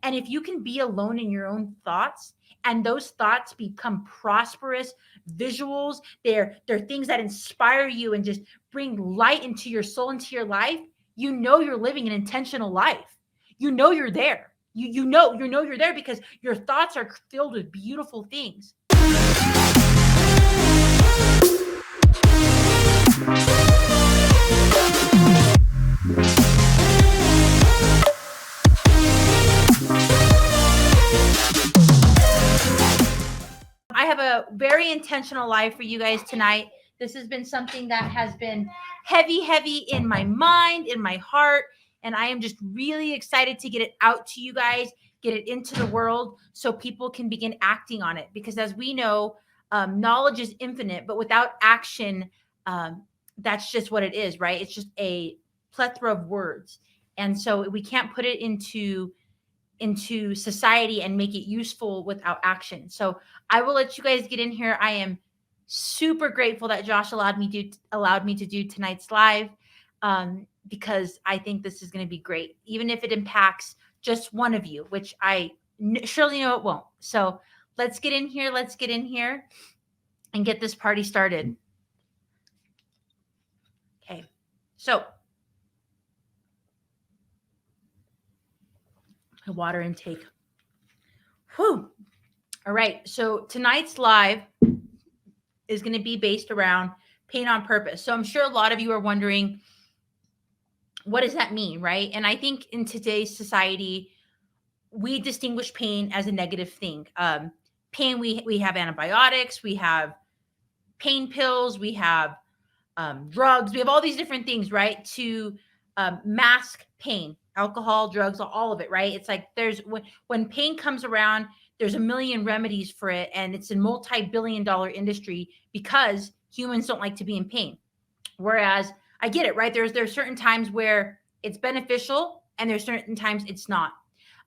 And if you can be alone in your own thoughts, and those thoughts become prosperous visuals, they're things that inspire you and just bring light into your soul, into your life, you know you're living an intentional life. You know you're there. You know you're there because your thoughts are filled with beautiful things. I have a very intentional life for you guys tonight. This has been something that has been heavy in my mind, in my heart, and I am just really excited to get it out to you guys, get it into the world so people can begin acting on it. Because as we know, knowledge is infinite, but without action, that's just what it is, right? It's just a plethora of words. And so we can't put it into society and make it useful without action. So I will let you guys get in here. I am super grateful that Josh allowed me to do tonight's live, because I think this is going to be great, even if it impacts just one of you, which I surely know it won't. So let's get in here. Let's get in here and get this party started. Okay, so water intake. Whew. All right. So tonight's live is going to be based around pain on purpose. So I'm sure a lot of you are wondering, what does that mean, right? And I think in today's society, we distinguish pain as a negative thing. Pain, we have antibiotics, we have pain pills, we have drugs, we have all these different things, right, to mask pain. Alcohol, drugs, all of it, right? It's like when pain comes around, there's a million remedies for it, and it's a multi-billion-dollar industry because humans don't like to be in pain. Whereas I get it, right? There's certain times where it's beneficial, and there's certain times it's not.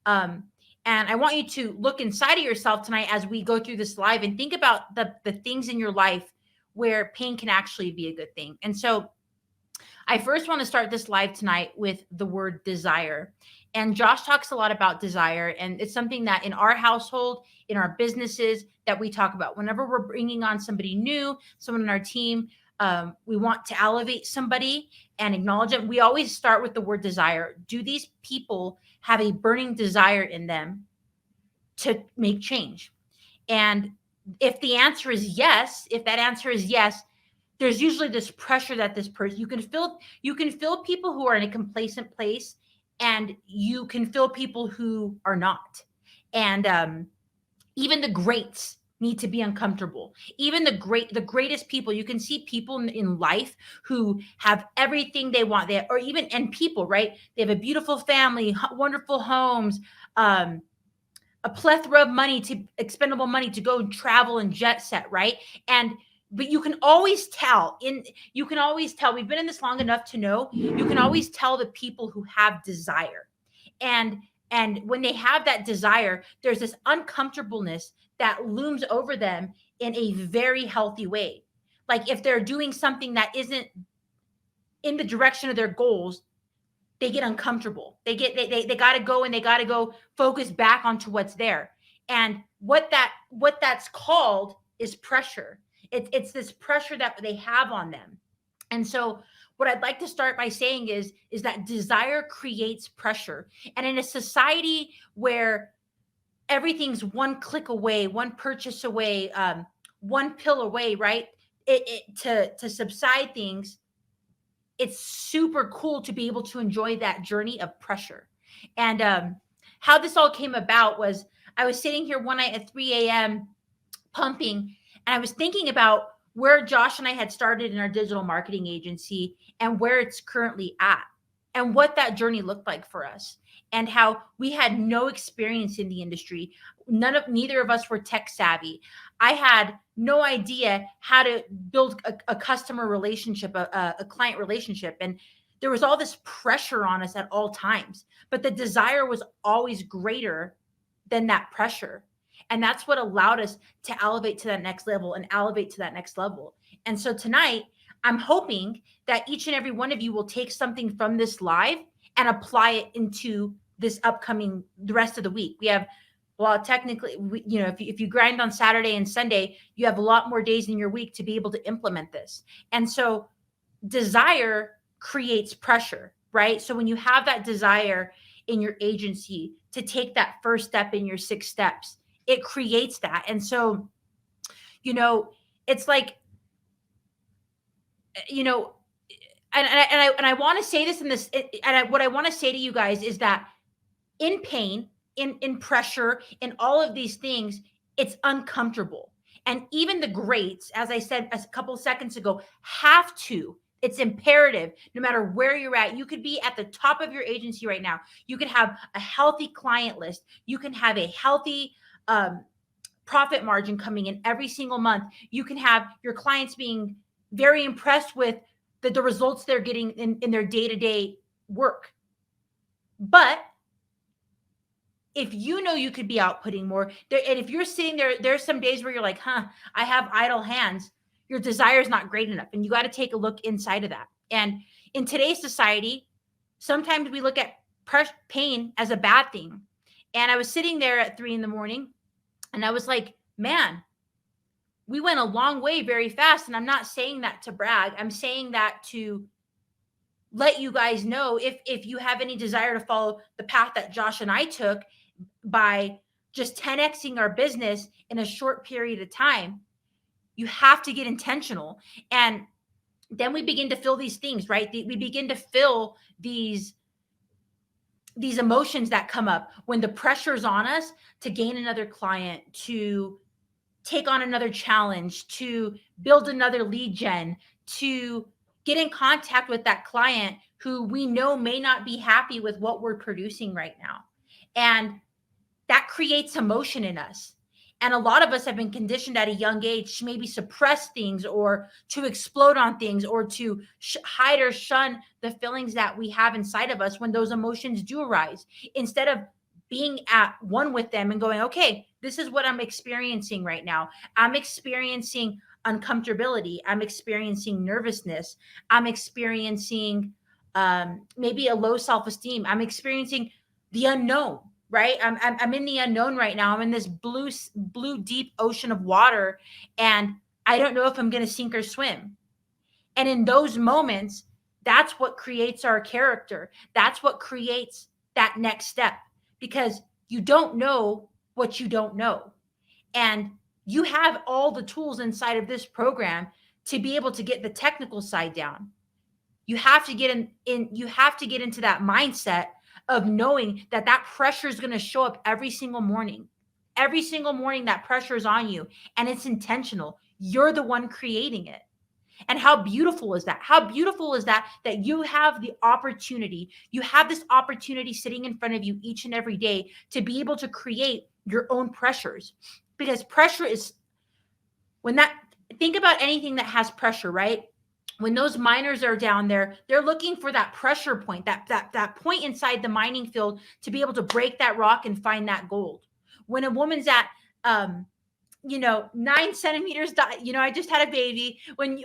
And I want you to look inside of yourself tonight as we go through this live and think about the things in your life where pain can actually be a good thing. And so I first want to start this live tonight with the word desire. And Josh talks a lot about desire, and it's something that in our household, in our businesses, that we talk about. Whenever we're bringing on somebody new, someone in our team, we want to elevate somebody and acknowledge them. We always start with the word desire. Do these people have a burning desire in them to make change? And if the answer is yes, if that answer is yes, there's usually this pressure that this person, you can feel people who are in a complacent place, and you can feel people who are not. And even the greats need to be uncomfortable. Even the greatest people, you can see people in life who have everything they want. And people, right? They have a beautiful family, wonderful homes, a plethora of expendable money to go travel and jet set, right? But you can always tell we've been in this long enough to know, you can always tell the people who have desire. And when they have that desire, there's this uncomfortableness that looms over them in a very healthy way. Like if they're doing something that isn't in the direction of their goals, they get uncomfortable. They got to go, and they got to go focus back onto what's there. And what that's called is pressure. It's this pressure that they have on them. And so what I'd like to start by saying is that desire creates pressure. And in a society where everything's one click away, one purchase away, one pill away, right? To subside things, it's super cool to be able to enjoy that journey of pressure. And how this all came about was, I was sitting here one night at 3 a.m. pumping, and I was thinking about where Josh and I had started in our digital marketing agency and where it's currently at, and what that journey looked like for us, and how we had no experience in the industry. Neither of us were tech savvy. I had no idea how to build a customer relationship, a client relationship. And there was all this pressure on us at all times, but the desire was always greater than that pressure. And that's what allowed us to elevate to that next level and elevate to that next level. And so tonight, I'm hoping that each and every one of you will take something from this live and apply it into this upcoming, the rest of the week. We have, well, technically, if you grind on Saturday and Sunday, you have a lot more days in your week to be able to implement this. And so desire creates pressure, right? So when you have that desire in your agency to take that first step in your 6 steps, it creates that. And so, it's like, and I want to say this in this, what I want to say to you guys is that in pain, in pressure, in all of these things, it's uncomfortable. And even the greats, as I said a couple seconds ago, have to. It's imperative, no matter where you're at. You could be at the top of your agency right now. You could have a healthy client list. You can have a healthy profit margin coming in every single month. You can have your clients being very impressed with the results they're getting in their day-to-day work. But if you could be outputting more, and if you're sitting there, there's some days where you're like, I have idle hands. Your desire is not great enough. And you got to take a look inside of that. And in today's society, sometimes we look at pain as a bad thing. And I was sitting there at 3 a.m. and I was like, man, we went a long way very fast. And I'm not saying that to brag. I'm saying that to let you guys know, if you have any desire to follow the path that Josh and I took by just 10xing our business in a short period of time, you have to get intentional. And then we begin to feel these things, right? We begin to feel these emotions that come up when the pressure's on us to gain another client, to take on another challenge, to build another lead gen, to get in contact with that client who we know may not be happy with what we're producing right now. And that creates emotion in us. And a lot of us have been conditioned at a young age to maybe suppress things, or to explode on things, or to hide or shun the feelings that we have inside of us when those emotions do arise, instead of being at one with them and going, okay, this is what I'm experiencing right now. I'm experiencing uncomfortability. I'm experiencing nervousness. I'm experiencing maybe a low self-esteem. I'm experiencing the unknown, right? I'm in the unknown right now. I'm in this blue deep ocean of water, and I don't know if I'm going to sink or swim. And in those moments, that's what creates our character. That's what creates that next step, because you don't know what you don't know. And you have all the tools inside of this program to be able to get the technical side down. You have to get you have to get into that mindset of knowing that pressure is going to show up every single morning. Every single morning that pressure is on you, and it's intentional. You're the one creating it. And how beautiful is that? How beautiful is that you have the opportunity, you have this opportunity sitting in front of you each and every day to be able to create your own pressures. Because pressure is, think about anything that has pressure, right? When those miners are down there, they're looking for that pressure point, that point inside the mining field to be able to break that rock and find that gold. When a woman's at 9 centimeters, I just had a baby. When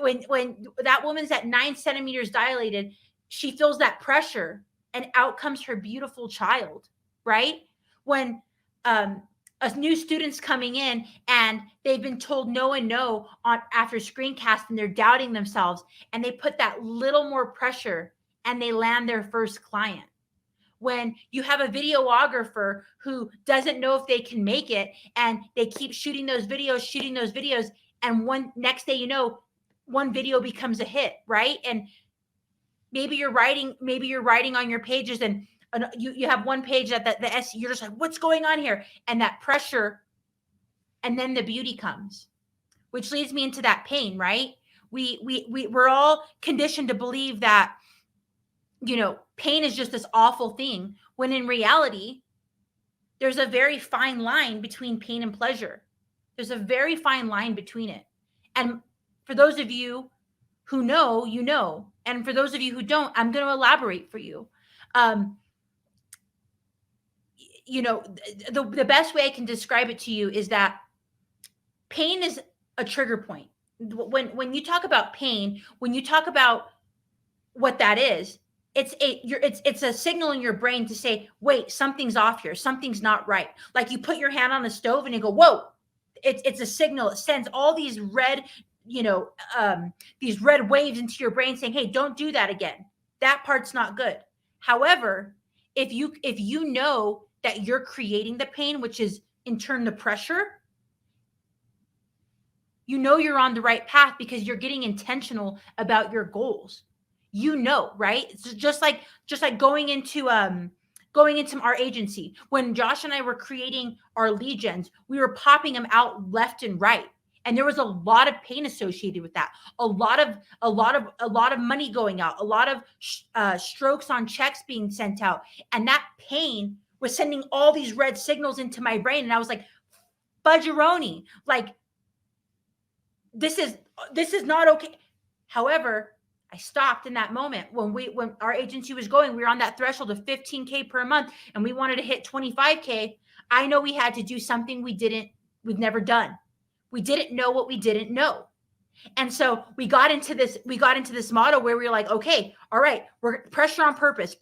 that woman's at 9 centimeters dilated, she feels that pressure, and out comes her beautiful child, right? When a new student's coming in and they've been told no and no after screencast, and they're doubting themselves, and they put that little more pressure and they land their first client. When you have a videographer who doesn't know if they can make it, and they keep shooting those videos, and next day, one video becomes a hit, right? And maybe you're writing on your pages, and you have one page that the SEO, you're just like, what's going on here? And that pressure, and then the beauty comes, which leads me into that pain, right? We're all conditioned to believe that, pain is just this awful thing, when in reality, there's a very fine line between pain and pleasure. There's a very fine line between it. And for those of you who know, and for those of you who don't, I'm going to elaborate for you. The best way I can describe it to you is that pain is a trigger point. When you talk about pain, when you talk about what that is, it's a signal in your brain to say, wait, something's off here. Something's not right. Like you put your hand on the stove and you go, whoa, it's a signal. It sends all these red, these red waves into your brain saying, hey, don't do that again. That part's not good. However, if you know that you're creating the pain, which is in turn the pressure, you know you're on the right path because you're getting intentional about your goals. Right? It's just like going into our agency. When Josh and I were creating our lead gens, we were popping them out left and right. And there was a lot of pain associated with that. A lot of money going out, a lot of strokes on checks being sent out. And that pain was sending all these red signals into my brain. And I was like, fudgeroni, like, this is not okay. However, I stopped in that moment when our agency was going, we were on that threshold of 15K per month and we wanted to hit 25K. I know we had to do something we've never done. We didn't know what we didn't know. And so we got into this model where we were like, okay, all right, we're pressure on purpose.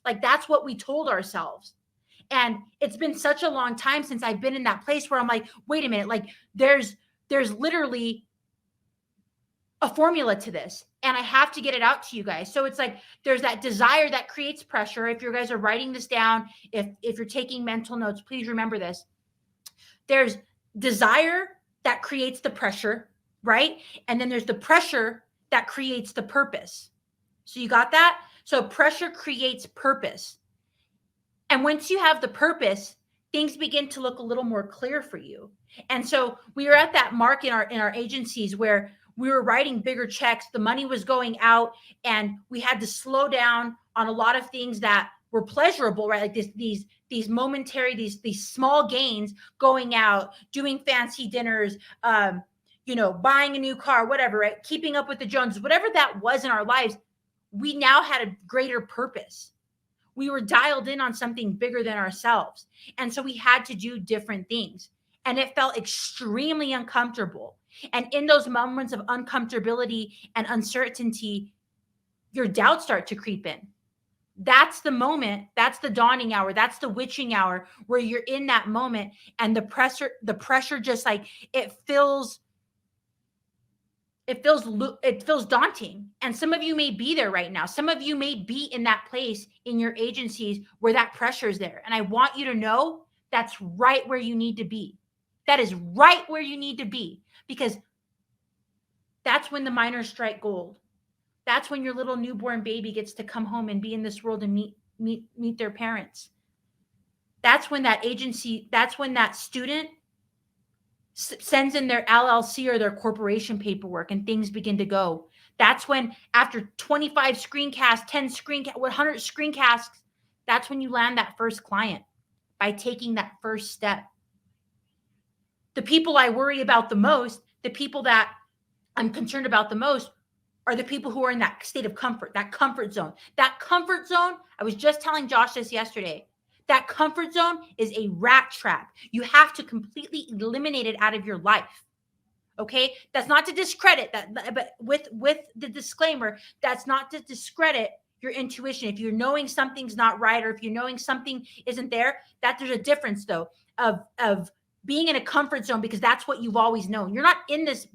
Like that's what we told ourselves. And it's been such a long time since I've been in that place where I'm like, wait a minute, like there's literally a formula to this and I have to get it out to you guys. So it's like, there's that desire that creates pressure. If you guys are writing this down, if you're taking mental notes, please remember this. There's desire that creates the pressure, right? And then there's the pressure that creates the purpose. So you got that? So pressure creates purpose. And once you have the purpose, things begin to look a little more clear for you. And so we were at that mark in our agencies where we were writing bigger checks, the money was going out, and we had to slow down on a lot of things that were pleasurable, right? Like these momentary, these small gains, going out, doing fancy dinners, buying a new car, whatever, right? Keeping up with the Joneses, whatever that was in our lives, we now had a greater purpose. We were dialed in on something bigger than ourselves. And so we had to do different things. And it felt extremely uncomfortable. And in those moments of uncomfortability and uncertainty, your doubts start to creep in. That's the moment, that's the dawning hour, that's the witching hour where you're in that moment and the pressure just like it feels daunting. And some of you may be there right now. Some of you may be in that place in your agencies where that pressure is there. And I want you to know that's right where you need to be. That is right where you need to be, because that's when the minors strike gold. That's when your little newborn baby gets to come home and be in this world and meet their parents. That's when that student sends in their LLC or their corporation paperwork and things begin to go. That's when after 25 screencasts, 10 100 screencasts, that's when you land that first client by taking that first step. The people I worry about the most, the people that I'm concerned about the most, are the people who are in that state of comfort, that comfort zone. That comfort zone, I was just telling Josh this yesterday, that comfort zone is a rat trap. You have to completely eliminate it out of your life. Okay? That's not to discredit that, but with the disclaimer, that's not to discredit your intuition. If you're knowing something's not right, or if you're knowing something isn't there, that there's a difference though of being in a comfort zone, because that's what you've always known. You're not in this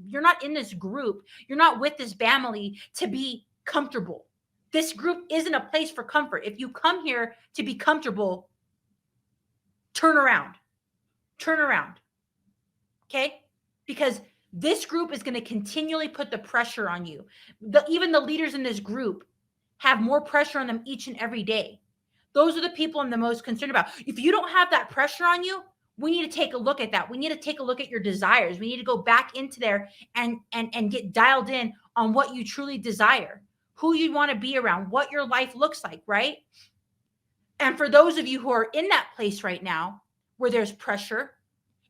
group. You're not with this family to be comfortable. This group isn't a place for comfort. If you come here to be comfortable, turn around. Okay? Because this group is going to continually put the pressure on you. Even the leaders in this group have more pressure on them each and every day. Those are the people I'm the most concerned about. If you don't have that pressure on you, we need to take a look at that. We need to take a look at your desires. We need to go back into there and get dialed in on what you truly desire, who you want to be around, what your life looks like, right? And for those of you who are in that place right now where there's pressure,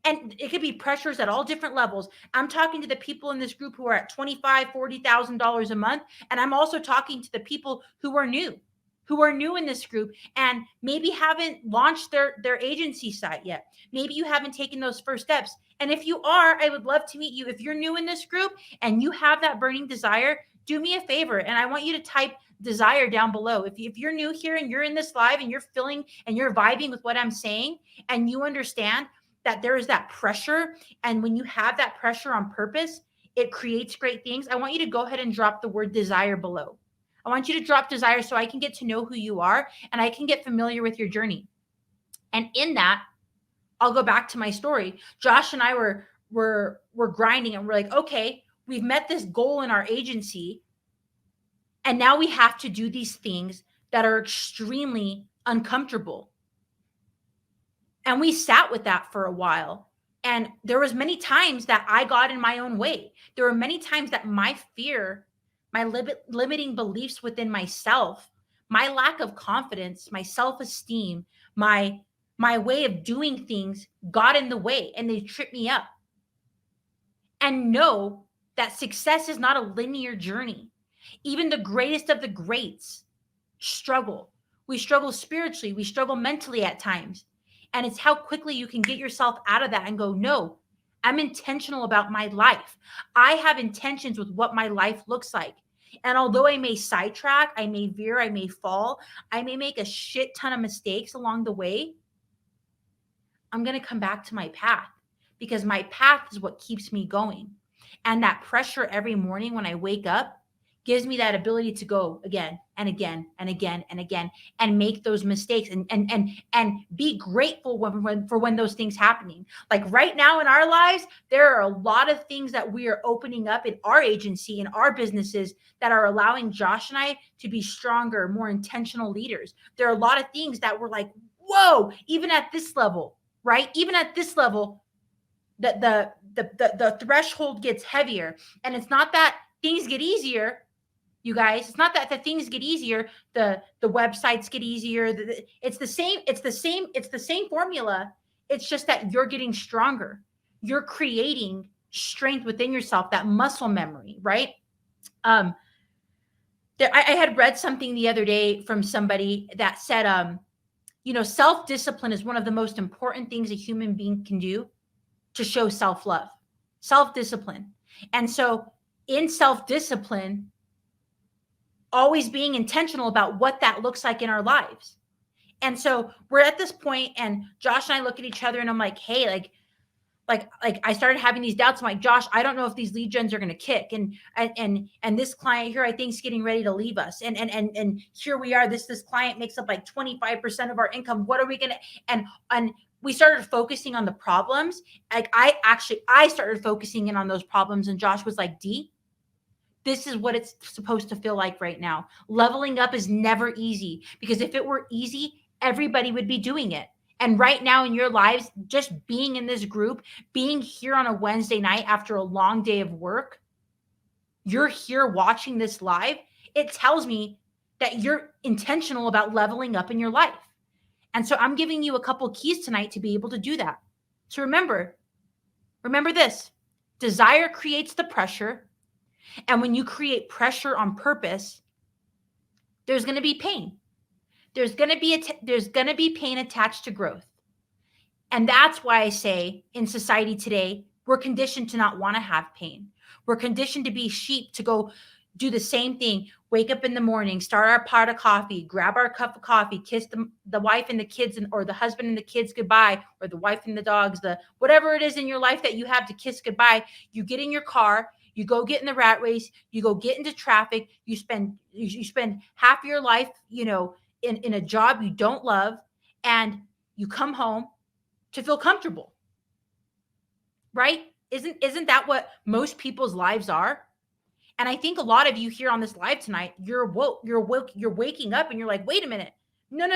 and it could be pressures at all different levels. I'm talking to the people in this group who are at $25,000, $40,000 a month. And I'm also talking to the people who are new in this group and maybe haven't launched their agency site yet. Maybe you haven't taken those first steps. And if you are, I would love to meet you. If you're new in this group and you have that burning desire, do me a favor. And I want you to type desire down below. If you're new here and you're in this live and you're feeling and you're vibing with what I'm saying, and you understand that there is that pressure, and when you have that pressure on purpose, it creates great things. I want you to go ahead and drop the word desire below. I want you to drop desire so I can get to know who you are and I can get familiar with your journey. And in that, I'll go back to my story. Josh and I were grinding, and we're like, okay, we've met this goal in our agency, and now we have to do these things that are extremely uncomfortable. And we sat with that for a while. And there was many times that I got in my own way. There were many times that my fear, my limiting beliefs within myself, my lack of confidence, my self-esteem, my way of doing things got in the way, and they tripped me up. And know that success is not a linear journey. Even the greatest of the greats struggle. We struggle spiritually, we struggle mentally at times. And it's how quickly you can get yourself out of that and go, no, I'm intentional about my life. I have intentions with what my life looks like. And although I may sidetrack, I may veer, I may fall, I may make a shit ton of mistakes along the way, I'm going to come back to my path, because my path is what keeps me going. And that pressure every morning when I wake up gives me that ability to go again and again and again and again and make those mistakes and be grateful for when those things happening. Like right now in our lives, there are a lot of things that we are opening up in our agency, in our businesses, that are allowing Josh and I to be stronger, more intentional leaders. There are a lot of things that we're like, whoa, even at this level, right? Even at this level, the threshold gets heavier. And it's not that things get easier, you guys. It's not that the things get easier, the websites get easier. It's the same formula. It's just that you're getting stronger. You're creating strength within yourself, that muscle memory, right? I had read something the other day from somebody that said, self-discipline is one of the most important things a human being can do to show self-love, self-discipline. And so in self-discipline, always being intentional about what that looks like in our lives. And so we're at this point, and Josh and I look at each other, and I'm like, hey, like I started having these doubts. I'm like, Josh, I don't know if these lead gens are going to kick. And this client here, I think, is getting ready to leave us. And here we are. This client makes up like 25% of our income. What are we going to, and we started focusing on the problems. Like I started focusing in on those problems, and Josh was like, D, this is what it's supposed to feel like right now. Leveling up is never easy, because if it were easy, everybody would be doing it. And right now in your lives, just being in this group, being here on a Wednesday night after a long day of work, you're here watching this live, it tells me that you're intentional about leveling up in your life. And so I'm giving you a couple keys tonight to be able to do that. So remember this: desire creates the pressure. And when you create pressure on purpose, there's going to be pain. There's going to be pain attached to growth. And that's why I say in society today, we're conditioned to not want to have pain. We're conditioned to be sheep, to go do the same thing, wake up in the morning, start our pot of coffee, grab our cup of coffee, kiss the wife and the kids, or the husband and the kids goodbye, or the wife and the dogs, whatever it is in your life that you have to kiss goodbye. You get in your car, you go get in the rat race, you go get into traffic, you spend half your life, in a job you don't love, and you come home to feel comfortable. Right? Isn't that what most people's lives are? And I think a lot of you here on this live tonight, you're waking up and you're like, wait a minute. No.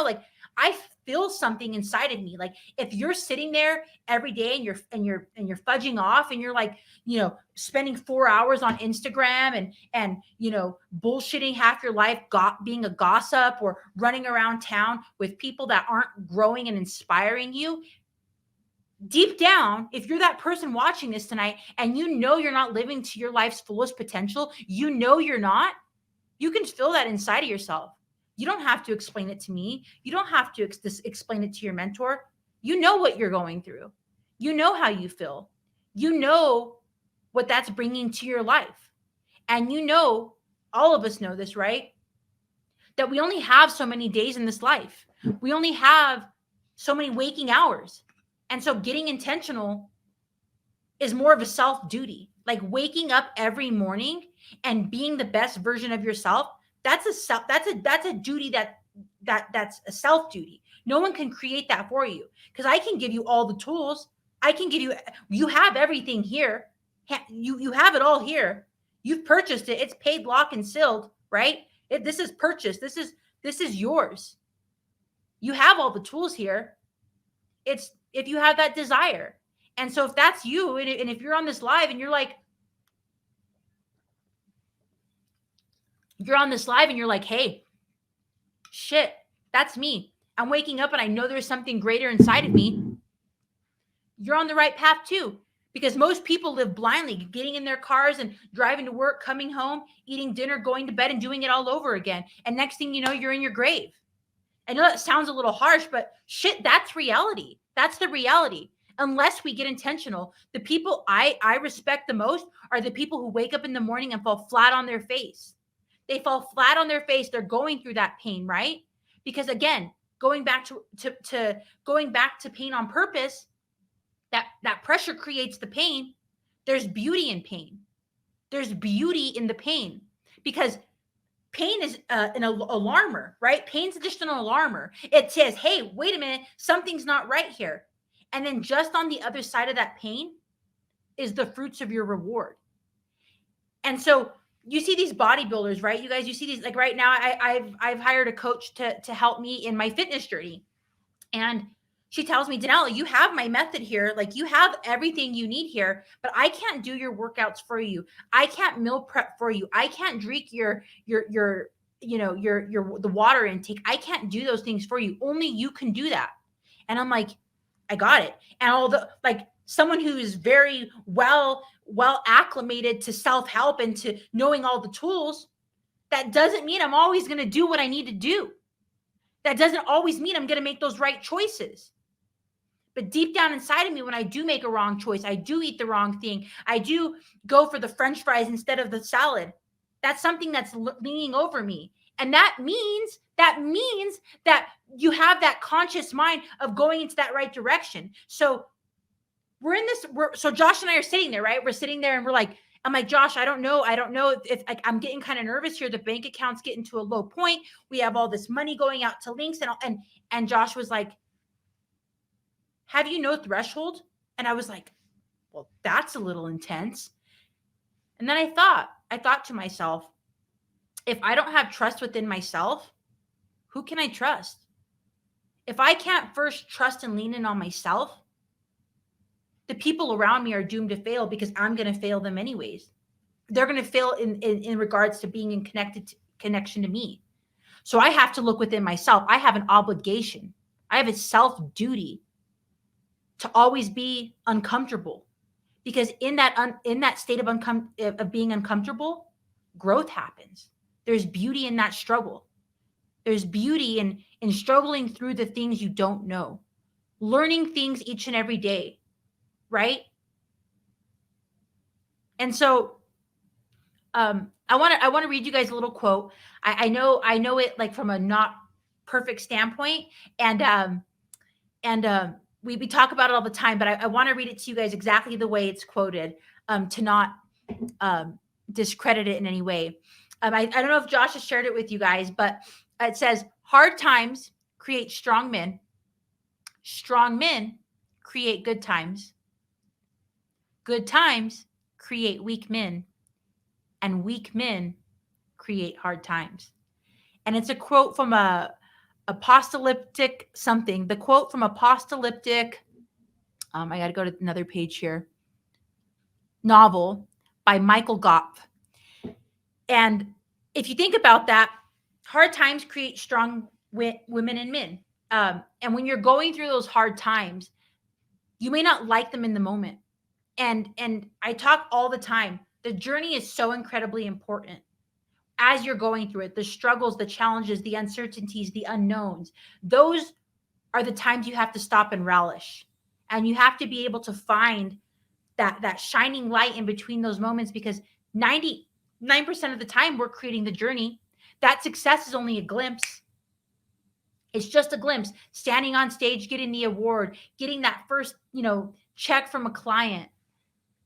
Like, I feel something inside of me. Like, if you're sitting there every day and you're fudging off, and you're like, spending 4 hours on Instagram and bullshitting half your life, being a gossip, or running around town with people that aren't growing and inspiring you, deep down, if you're that person watching this tonight and you're not living to your life's fullest potential, you're not, you can feel that inside of yourself. You don't have to explain it to me. You don't have to explain it to your mentor. You know what you're going through. You know how you feel. You know what that's bringing to your life. And all of us know this, right? that we only have so many days in this life. We only have so many waking hours. And so getting intentional is more of a self duty. Like waking up every morning and being the best version of yourself, that's a duty that's a self duty. No one can create that for you, because I can give you all the tools. I can give you have everything here. You have it all here. You've purchased it. It's paid, lock and sealed, right? This is purchased. This is yours. You have all the tools here. It's if you have that desire. And so if that's you, and if you're on this live and you're like, hey, shit, that's me. I'm waking up and I know there's something greater inside of me. You're on the right path too. Because most people live blindly, getting in their cars and driving to work, coming home, eating dinner, going to bed, and doing it all over again. And next thing you know, you're in your grave. I know that sounds a little harsh, but shit, that's reality. That's the reality. Unless we get intentional, the people I respect the most are the people who wake up in the morning and fall flat on their face. They fall flat on their face. They're going through that pain, right? Because again, going back to pain on purpose, that pressure creates the pain. There's beauty in pain. There's beauty in the pain, because pain is an alarmer, right? Pain's just an alarmer. It says, hey, wait a minute, something's not right here. And then just on the other side of that pain is the fruits of your reward. And so you see these bodybuilders, right? You guys, you see these, like right now, I've hired a coach to help me in my fitness journey. And she tells me, Danella, you have my method here. Like you have everything you need here, but I can't do your workouts for you. I can't meal prep for you. I can't drink your the water intake. I can't do those things for you. Only you can do that. And I'm like, I got it. And although like someone who is very well acclimated to self-help and to knowing all the tools, that doesn't mean I'm always going to do what I need to do. That doesn't always mean I'm going to make those right choices. But deep down inside of me, when I do make a wrong choice, I do eat the wrong thing, I do go for the French fries instead of the salad, that's something that's leaning over me. And that means that you have that conscious mind of going into that right direction. So so Josh and I are sitting there, right? We're sitting there and we're like, I'm like, Josh, I don't know if like, I'm getting kind of nervous here. The bank account's getting to a low point. We have all this money going out to links and Josh was like, have you no threshold? And I was like, well, that's a little intense. And then I thought to myself, if I don't have trust within myself, who can I trust? If I can't first trust and lean in on myself, the people around me are doomed to fail, because I'm going to fail them anyways. They're going to fail in regards to being in connection to me. So I have to look within myself. I have an obligation. I have a self duty to always be uncomfortable, because in that state of being uncomfortable, growth happens. There's beauty in that struggle. There's beauty in struggling through the things you don't know, learning things each and every day, right? And so I want to read you guys a little quote. I know it like from a not perfect standpoint, and we talk about it all the time, but I want to read it to you guys exactly the way it's quoted, to not discredit it in any way. I don't know if Josh has shared it with you guys, but it says, hard times create strong men. Strong men create good times. Good times create weak men. And weak men create hard times. And it's a quote from apocalyptic something. The quote from apocalyptic, I got to go to another page here, novel by Michael Goff. And if you think about that, hard times create strong women and men. And when you're going through those hard times, you may not like them in the moment. And I talk all the time, the journey is so incredibly important. As you're going through it, the struggles, the challenges, the uncertainties, the unknowns, those are the times you have to stop and relish. And you have to be able to find that shining light in between those moments, because 99% of the time we're creating the journey. That success is only a glimpse. It's just a glimpse. Standing on stage, getting the award, getting that first, check from a client.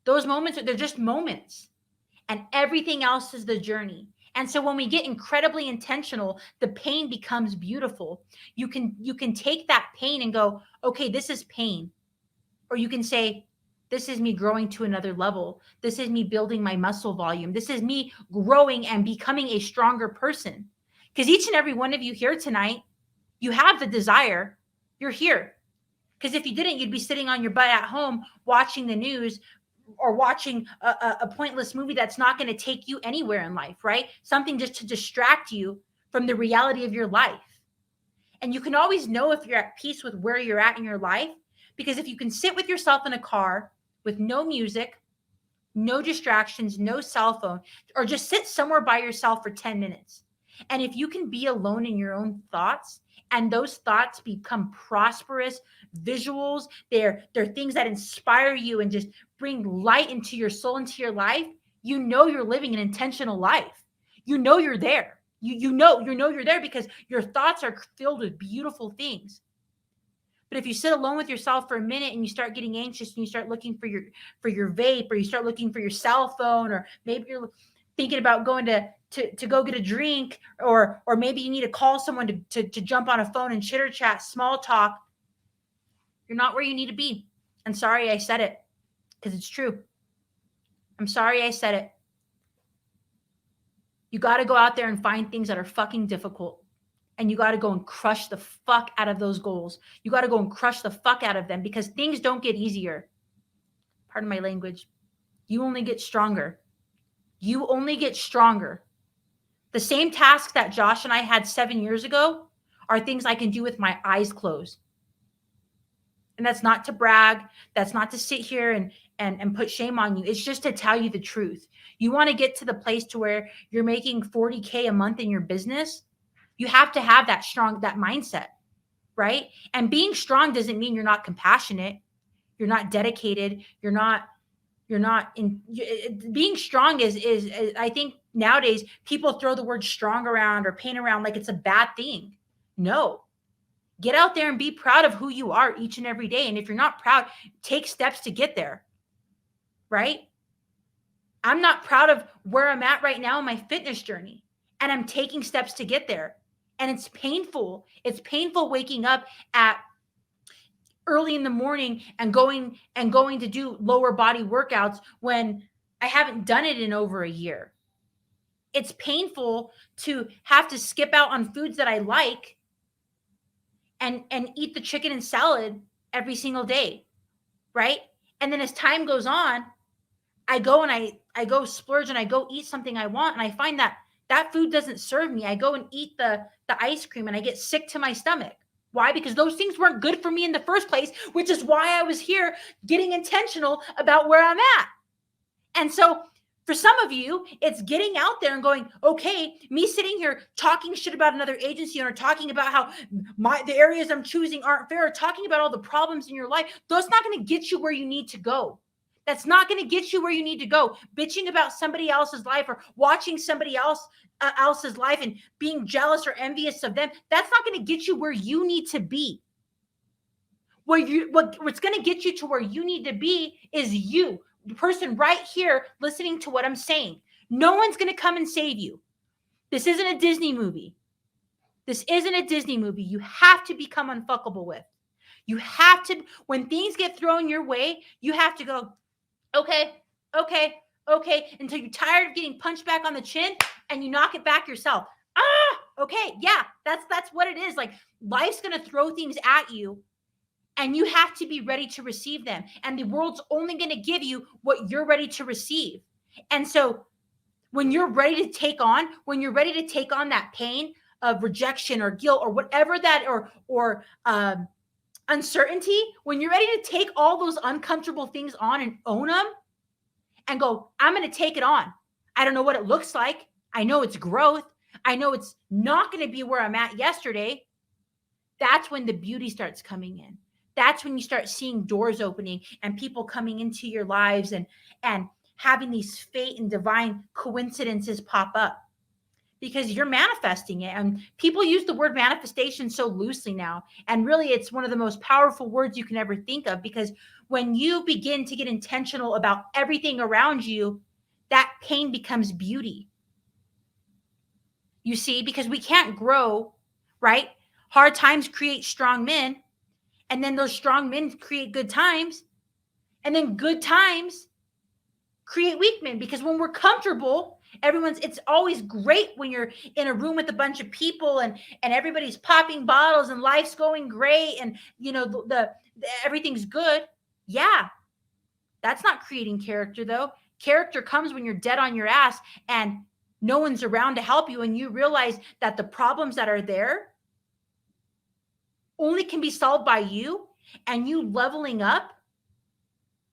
Those moments, they're just moments. And everything else is the journey. And so when we get incredibly intentional, the pain becomes beautiful. You can take that pain and go, okay, this is pain. Or you can say, this is me growing to another level. This is me building my muscle volume. This is me growing and becoming a stronger person. Because each and every one of you here tonight, you have the desire. You're here. Because if you didn't, you'd be sitting on your butt at home watching the news or watching a pointless movie that's not going to take you anywhere in life, right? Something just to distract you from the reality of your life. And you can always know if you're at peace with where you're at in your life, because if you can sit with yourself in a car with no music, no distractions, no cell phone, or just sit somewhere by yourself for 10 minutes. And if you can be alone in your own thoughts, and those thoughts become prosperous visuals, they're things that inspire you and just bring light into your soul, into your life, you know you're living an intentional life. You know you're there. You know you're there because your thoughts are filled with beautiful things. But if you sit alone with yourself for a minute and you start getting anxious and you start looking for your vape, or you start looking for your cell phone, or maybe you're thinking about going to go get a drink, or maybe you need to call someone to jump on a phone and chitter chat, small talk, you're not where you need to be. I'm sorry I said it, because it's true. I'm sorry I said it. You got to go out there and find things that are fucking difficult. And you got to go and crush the fuck out of those goals. You got to go and crush the fuck out of them, because things don't get easier. Pardon my language. You only get stronger. You only get stronger. The same tasks that Josh and I had 7 years ago are things I can do with my eyes closed. And that's not to brag. That's not to sit here and put shame on you. It's just to tell you the truth. You want to get to the place to where you're making $40K a month in your business. You have to have that mindset, right? And being strong doesn't mean you're not compassionate. You're not dedicated. Being strong is I think nowadays people throw the word strong around or pain around like it's a bad thing. No. Get out there and be proud of who you are each and every day. And if you're not proud, take steps to get there, right? I'm not proud of where I'm at right now in my fitness journey, and I'm taking steps to get there. And it's painful. It's painful waking up at early in the morning and going to do lower body workouts when I haven't done it in over a year. It's painful to have to skip out on foods that I like and eat the chicken and salad every single day, right? And then as time goes on, I go and I go splurge and I go eat something I want, and I find that food doesn't serve me. I go and eat the ice cream and I get sick to my stomach. Why? Because those things weren't good for me in the first place, which is why I was here getting intentional about where I'm at. And so for some of you, it's getting out there and going, okay, me sitting here talking shit about another agency owner, talking about how the areas I'm choosing aren't fair, talking about all the problems in your life, that's not going to get you where you need to go. That's not going to get you where you need to go. Bitching about somebody else's life or watching somebody else's life and being jealous or envious of them, that's not going to get you where you need to be. What's going to get you to where you need to be is you, the person right here listening to what I'm saying. No one's going to come and save you. This isn't a Disney movie. This isn't a Disney movie. You have to become unfuckable with. You have to, when things get thrown your way, you have to go, okay, until you're tired of getting punched back on the chin and you knock it back yourself. Okay, yeah, that's what it is. Like, life's going to throw things at you, and you have to be ready to receive them. And the world's only going to give you what you're ready to receive. And so when you're ready to take on that pain of rejection or guilt or whatever that, or uncertainty, when you're ready to take all those uncomfortable things on and own them and go, I'm going to take it on. I don't know what it looks like. I know it's growth. I know it's not going to be where I'm at yesterday. That's when the beauty starts coming in. That's when you start seeing doors opening and people coming into your lives and having these fate and divine coincidences pop up. because you're manifesting it. And people use the word manifestation so loosely now. And really, it's one of the most powerful words you can ever think of, because when you begin to get intentional about everything around you, that pain becomes beauty. You see, because we can't grow, right? Hard times create strong men, and then those strong men create good times, and then good times create weak men, because when we're comfortable, it's always great when you're in a room with a bunch of people and everybody's popping bottles and life's going great, and the everything's good. Yeah, that's not creating character, though. Character comes when you're dead on your ass and no one's around to help you, and you realize that the problems that are there only can be solved by you, and you leveling up.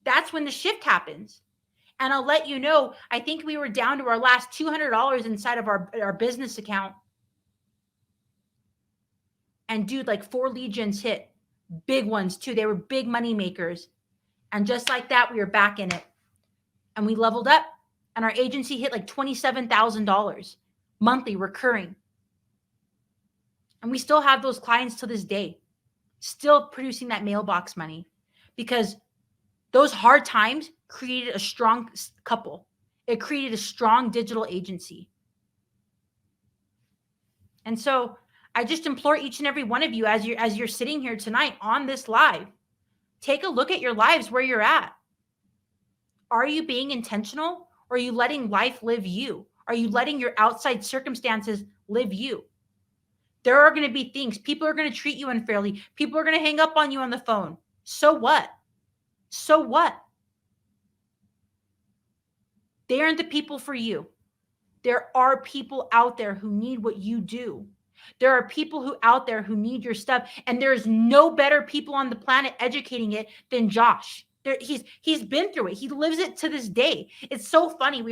That's when the shift happens. And I'll let you know, I think we were down to our last $200 inside of our business account. And dude, like 4 legions hit, big ones too. They were big money makers. And just like that, we were back in it. And we leveled up, and our agency hit like $27,000 monthly recurring. And we still have those clients to this day, still producing that mailbox money, because those hard times created a strong couple. It created a strong digital agency. And so I just implore each and every one of you, as you're sitting here tonight on this live, take a look at your lives, where you're at. Are you being intentional, or are you letting life live you? Are you letting your outside circumstances live you? There are going to be things. People are going to treat you unfairly. People are going to hang up on you on the phone. So what? So what? They aren't the people for you. There are people out there who need what you do. There are people who out there who need your stuff, and there's no better people on the planet educating it than Josh. He's been through it. He lives it to this day. It's so funny.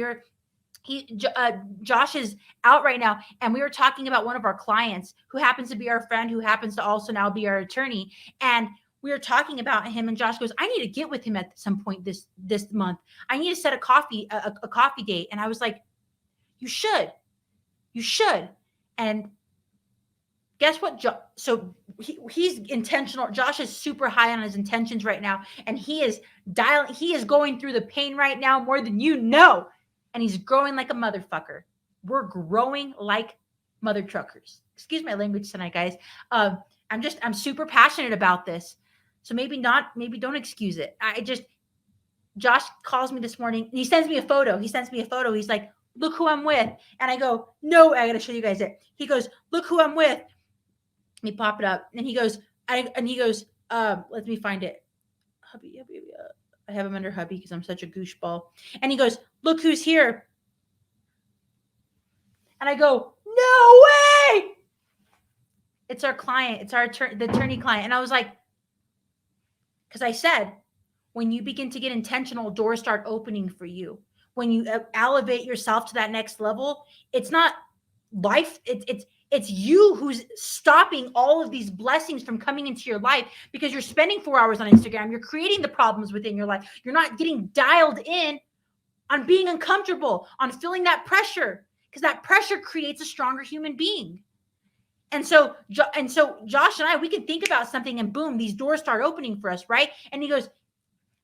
Josh is out right now, and we were talking about one of our clients who happens to be our friend, who happens to also now be our attorney. And we were talking about him, and Josh goes, I need to get with him at some point this month. I need to set a coffee date. And I was like, you should. And guess what? So he's intentional. Josh is super high on his intentions right now. And he is going through the pain right now more than you know. And he's growing like a motherfucker. We're growing like mother truckers. Excuse my language tonight, guys. I'm super passionate about this. So maybe don't excuse it. Josh calls me this morning and he sends me a photo. He's like, look who I'm with. And I go, no, I got to show you guys it. He goes, look who I'm with. Let me pop it up. And he goes, let me find it. Hubby. I have him under hubby because I'm such a gooseball. And he goes, look who's here. And I go, no way. It's our client. It's the attorney client. And I was like, because I said, when you begin to get intentional, doors start opening for you. When you elevate yourself to that next level, it's not life. It's you who's stopping all of these blessings from coming into your life, because you're spending 4 hours on Instagram. You're creating the problems within your life. You're not getting dialed in on being uncomfortable, on feeling that pressure, because that pressure creates a stronger human being. And so Josh and I, we can think about something and boom, these doors start opening for us, right? And he goes,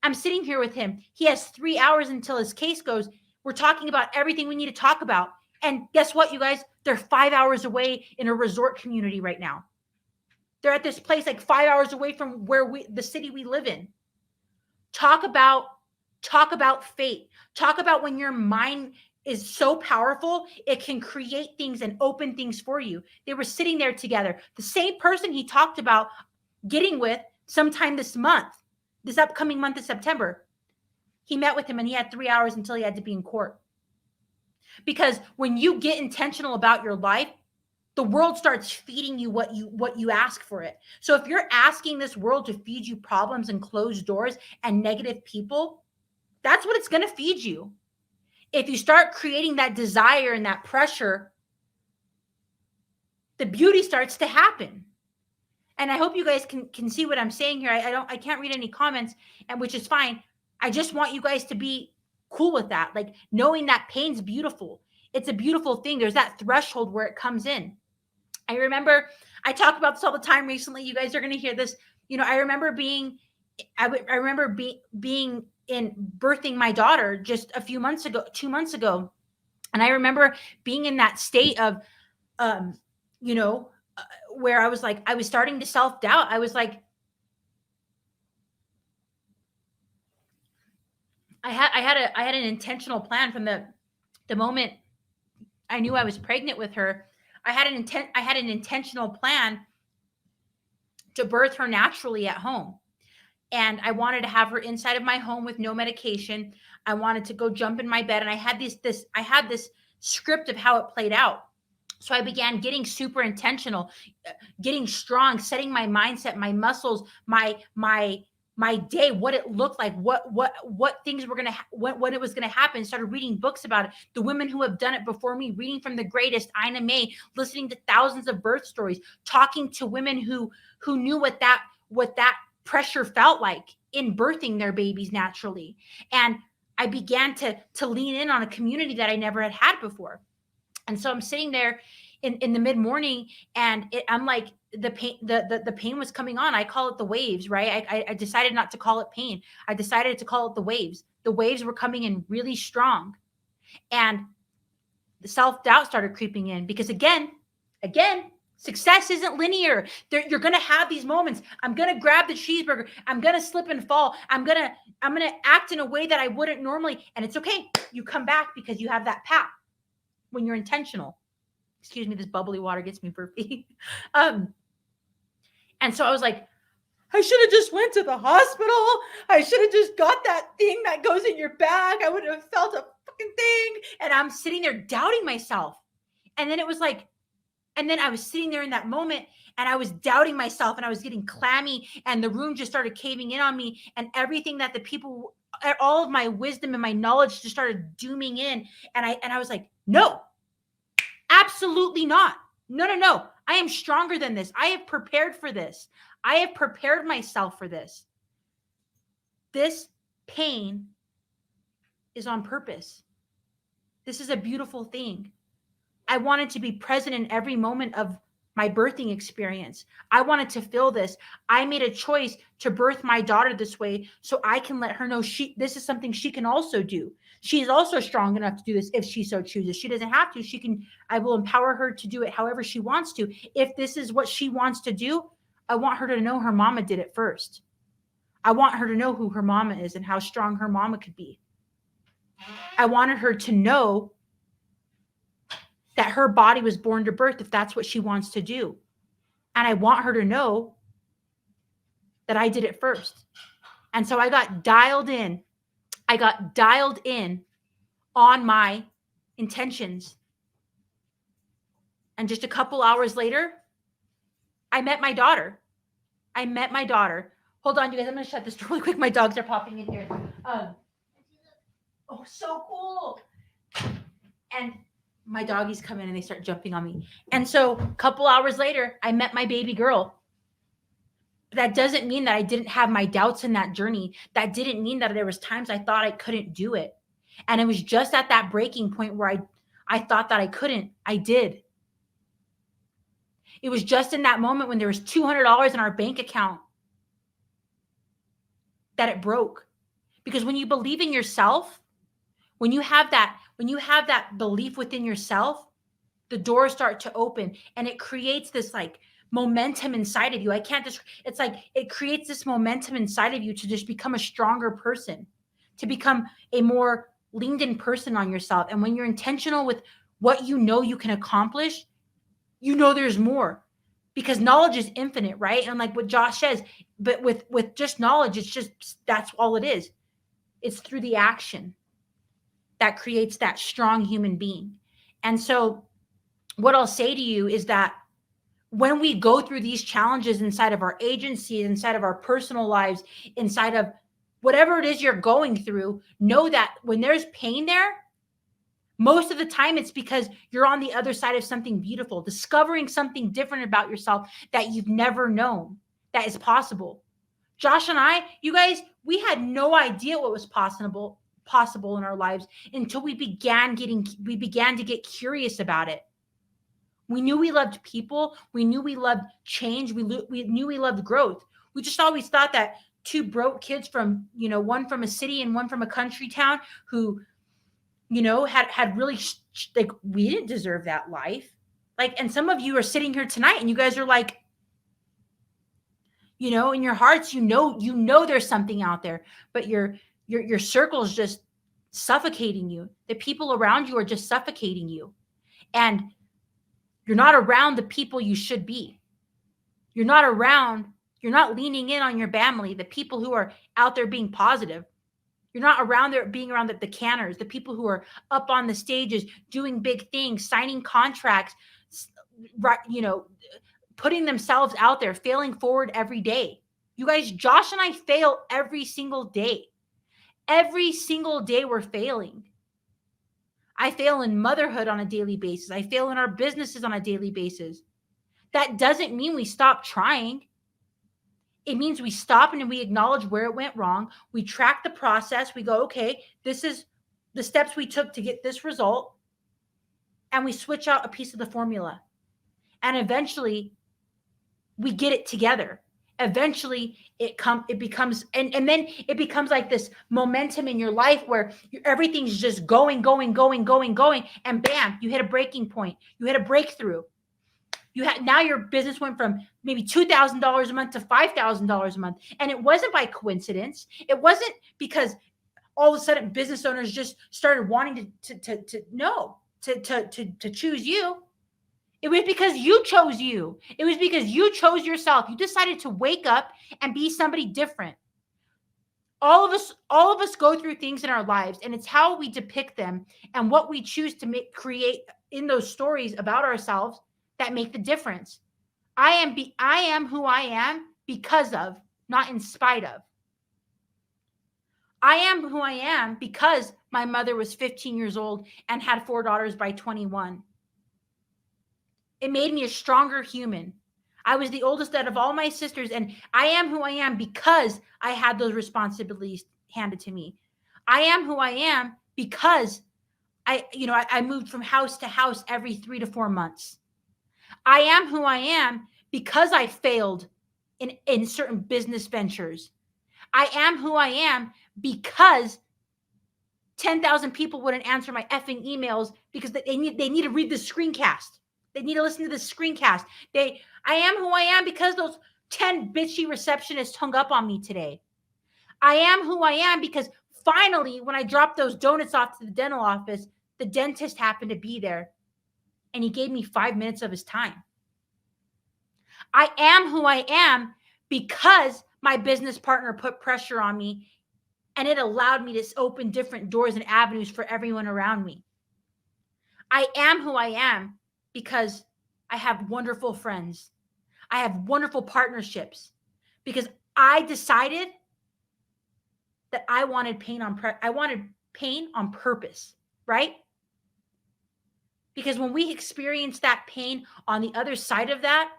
I'm sitting here with him. He has 3 hours until his case goes. We're talking about everything we need to talk about. And guess what, you guys? They're 5 hours away in a resort community right now. They're at this place like 5 hours away from the city we live in. Talk about fate. Talk about when your mind is so powerful, it can create things and open things for you. They were sitting there together. The same person he talked about getting with sometime this upcoming month of September. He met with him and he had 3 hours until he had to be in court. Because when you get intentional about your life, the world starts feeding you what you ask for it. So if you're asking this world to feed you problems and closed doors and negative people, that's what it's going to feed you. If you start creating that desire and that pressure, the beauty starts to happen. And I hope you guys can see what I'm saying here. I can't read any comments, and which is fine. I just want you guys to be cool with that. Like, knowing that pain's beautiful. It's a beautiful thing. There's that threshold where it comes in. I remember, I talk about this all the time recently. You guys are going to hear this. I remember being in birthing my daughter just a few months ago, 2 months ago. And I remember being in that state of, um, you know, where I was like, I was starting to self-doubt. I was like, I had an intentional plan from the moment I knew I was pregnant with her. I had an intentional plan to birth her naturally at home. And I wanted to have her inside of my home with no medication. I wanted to go jump in my bed, and I had this script of how it played out. So I began getting super intentional, getting strong, setting my mindset, my muscles, my day, what it looked like, what things were gonna what it was gonna happen. Started reading books about it, the women who have done it before me, reading from the greatest, Ina May, listening to thousands of birth stories, talking to women who knew what that pressure felt like in birthing their babies naturally. And I began to lean in on a community that I never had before. And so I'm sitting there in the mid morning, and I'm like, the pain was coming on. I call it the waves, right? I decided not to call it pain. I decided to call it the waves. The waves were coming in really strong, and the self-doubt started creeping in, because again, success isn't linear. You're going to have these moments. I'm going to grab the cheeseburger. I'm going to slip and fall. I'm going to act in a way that I wouldn't normally. And it's okay. You come back because you have that path when you're intentional. Excuse me, this bubbly water gets me burpy. And so I was like, I should have just went to the hospital. I should have just got that thing that goes in your bag. I would have felt a fucking thing. And I'm sitting there doubting myself. And then it was like, and then I was sitting there in that moment, and I was doubting myself, and I was getting clammy, and the room just started caving in on me, and everything that the people, all of my wisdom and my knowledge just started dooming in. And I was like, no, absolutely not. No. I am stronger than this. I have prepared for this. I have prepared myself for this. This pain is on purpose. This is a beautiful thing. I wanted to be present in every moment of my birthing experience. I wanted to feel this. I made a choice to birth my daughter this way so I can let her know this is something she can also do. She is also strong enough to do this if she so chooses. She doesn't have to. I will empower her to do it however she wants to. If this is what she wants to do, I want her to know her mama did it first. I want her to know who her mama is and how strong her mama could be. I wanted her to know that her body was born to birth if that's what she wants to do. And I want her to know that I did it first. And so I got dialed in. I got dialed in on my intentions. And just a couple hours later, I met my daughter. Hold on, you guys. I'm going to shut this door really quick. My dogs are popping in here. Oh, so cool. And my doggies come in and they start jumping on me. And so a couple hours later, I met my baby girl. That doesn't mean that I didn't have my doubts in that journey. That didn't mean that there was times I thought I couldn't do it. And it was just at that breaking point where I thought that I couldn't. I did. It was just in that moment when there was $200 in our bank account that it broke. Because when you believe in yourself, when you have that belief within yourself, the doors start to open, and it creates this like momentum inside of you. It's like it creates this momentum inside of you to just become a stronger person, to become a more leaned in person on yourself. And when you're intentional with what you know you can accomplish, you know there's more, because knowledge is infinite, right? And like what Josh says, but with just knowledge, it's just, that's all it is. It's through the action that creates that strong human being. And so what I'll say to you is that when we go through these challenges inside of our agency, inside of our personal lives, inside of whatever it is you're going through, know that when there's pain there, most of the time it's because you're on the other side of something beautiful, discovering something different about yourself that you've never known that is possible. Josh and I, you guys, we had no idea what was possible possible in our lives until we began to get curious about it. We knew we loved people. We knew we loved change. We knew we loved growth. We just always thought that two broke kids from, one from a city and one from a country town who, had really like, we didn't deserve that life. Like, and some of you are sitting here tonight and you guys are like, in your hearts, there's something out there, but your circle is just suffocating you. The people around you are just suffocating you. And you're not around the people you should be. You're not leaning in on your family, the people who are out there being positive. You're not being around the canners, the people who are up on the stages, doing big things, signing contracts, right, putting themselves out there, failing forward every day. You guys, Josh and I fail every single day. Every single day we're failing. I fail in motherhood on a daily basis. I fail in our businesses on a daily basis. That doesn't mean we stop trying. It means we stop and we acknowledge where it went wrong. We track the process. We go, okay, this is the steps we took to get this result. And we switch out a piece of the formula. And eventually we get it together. Eventually it becomes, and then it becomes like this momentum in your life where everything's just going. And bam, you hit a breaking point. You hit a breakthrough. Now your business went from maybe $2,000 a month to $5,000 a month. And it wasn't by coincidence. It wasn't because all of a sudden business owners just started wanting to choose you. It was because you chose you. It was because you chose yourself. You decided to wake up and be somebody different. All of us go through things in our lives, and it's how we depict them and what we choose to create in those stories about ourselves that make the difference. I am who I am because of, not in spite of. I am who I am because my mother was 15 years old and had 4 daughters by 21. It made me a stronger human. I was the oldest out of all my sisters, and I am who I am because I had those responsibilities handed to me. I am who I am because I moved from house to house every 3 to 4 months. I am who I am because I failed in certain business ventures. I am who I am because 10,000 people wouldn't answer my effing emails because they need to read the screencast. They need to listen to the screencast. I am who I am because those 10 bitchy receptionists hung up on me today. I am who I am because finally, when I dropped those donuts off to the dental office, the dentist happened to be there and he gave me 5 minutes of his time. I am who I am because my business partner put pressure on me and it allowed me to open different doors and avenues for everyone around me. I am who I am because I have wonderful friends. I have wonderful partnerships because I decided that I wanted pain on purpose, right? Because when we experience that pain, on the other side of that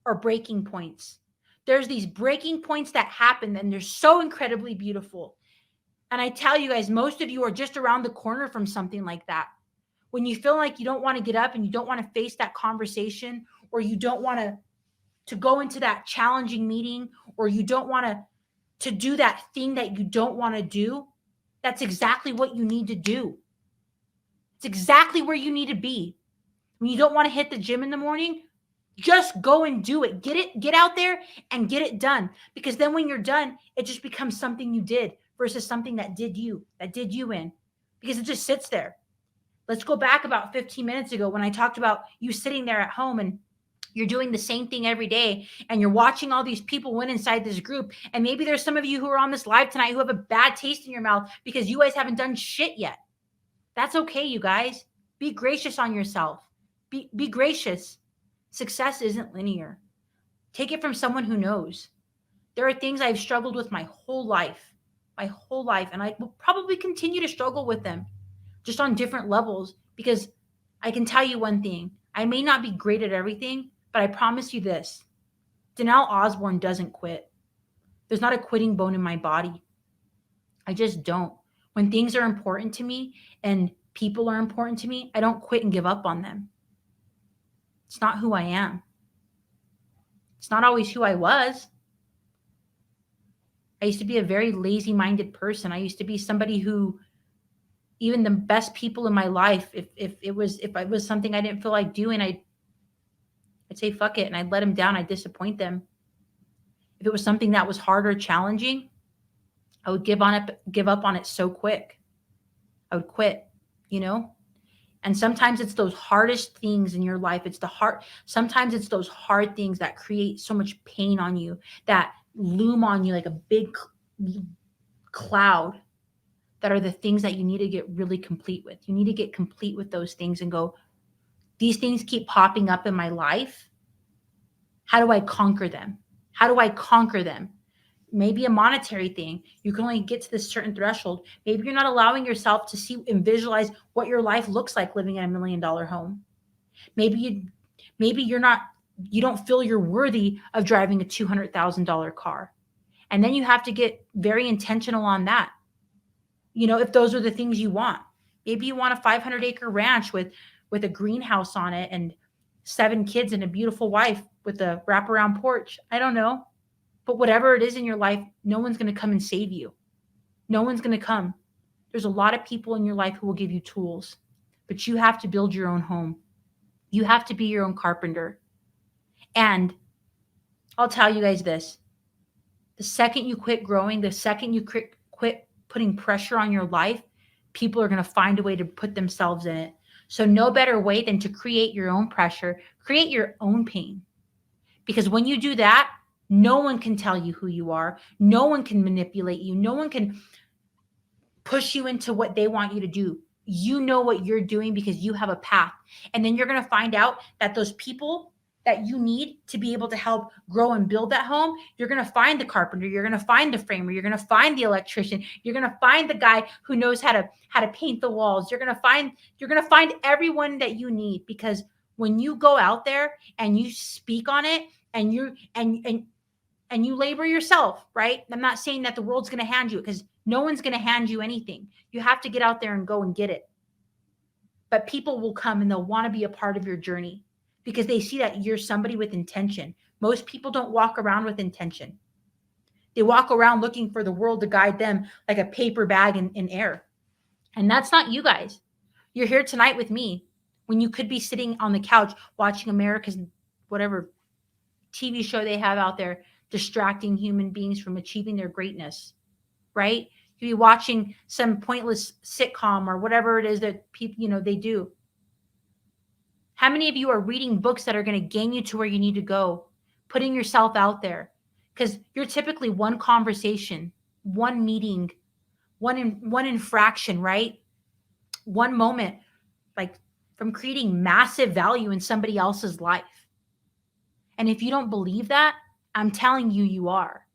are breaking points. There's these breaking points that happen and they're so incredibly beautiful. And I tell you guys, most of you are just around the corner from something like that. When you feel like you don't want to get up and you don't want to face that conversation, or you don't want to go into that challenging meeting, or you don't want to do that thing that you don't want to do, that's exactly what you need to do. It's exactly where you need to be. When you don't want to hit the gym in the morning, just go and do it. Get out there and get it done. Because then when you're done, it just becomes something you did versus something that did you in, because it just sits there. Let's go back about 15 minutes ago when I talked about you sitting there at home and you're doing the same thing every day and you're watching all these people win inside this group. And maybe there's some of you who are on this live tonight who have a bad taste in your mouth because you guys haven't done shit yet. That's okay, you guys. Be gracious on yourself. Be gracious. Success isn't linear. Take it from someone who knows. There are things I've struggled with my whole life, and I will probably continue to struggle with them, just on different levels, because I can tell you one thing. I may not be great at everything, but I promise you this. Danelle Osborne doesn't quit. There's not a quitting bone in my body. I just don't. When things are important to me and people are important to me, I don't quit and give up on them. It's not who I am. It's not always who I was. I used to be a very lazy minded person. I used to be somebody who, even the best people in my life, if it was something I didn't feel like doing, I'd say fuck it and I'd let them down. I'd disappoint them. If it was something that was hard or challenging, I would give up on it so quick. I would quit, you know? And sometimes it's those hardest things in your life. Sometimes it's those hard things that create so much pain on you, that loom on you like a big cloud, that are the things that you need to get really complete with. You need to get complete with those things and go, these things keep popping up in my life. How do I conquer them? How do I conquer them? Maybe a monetary thing. You can only get to this certain threshold. Maybe you're not allowing yourself to see and visualize what your life looks like living in $1 million home. Maybe you don't feel you're worthy of driving a $200,000 car. And then you have to get very intentional on that. If those are the things you want. Maybe you want a 500-acre ranch with a greenhouse on it and 7 kids and a beautiful wife with a wraparound porch. I don't know. But whatever it is in your life, no one's going to come and save you. No one's going to come. There's a lot of people in your life who will give you tools, but you have to build your own home. You have to be your own carpenter. And I'll tell you guys this. The second you quit growing, the second you quit putting pressure on your life, people are going to find a way to put themselves in it. So no better way than to create your own pressure, create your own pain. Because when you do that, no one can tell you who you are. No one can manipulate you. No one can push you into what they want you to do. You know what you're doing because you have a path. And then you're going to find out that those people that you need to be able to help grow and build that home, you're going to find the carpenter, you're going to find the framer, you're going to find the electrician, you're going to find the guy who knows how to paint the walls. You're going to find everyone that you need, because when you go out there and you speak on it and you labor yourself, right? I'm not saying that the world's going to hand you, because no one's going to hand you anything. You have to get out there and go and get it. But people will come and they'll want to be a part of your journey because they see that you're somebody with intention. Most people don't walk around with intention. They walk around looking for the world to guide them like a paper bag in air. And that's not you guys. You're here tonight with me when you could be sitting on the couch watching America's whatever TV show they have out there, distracting human beings from achieving their greatness, right? You'd be watching some pointless sitcom or whatever it is that people, they do. How many of you are reading books that are going to gain you to where you need to go, putting yourself out there? Because you're typically one conversation, one meeting, one infraction, right? One moment, like, from creating massive value in somebody else's life. And if you don't believe that, I'm telling you, you are.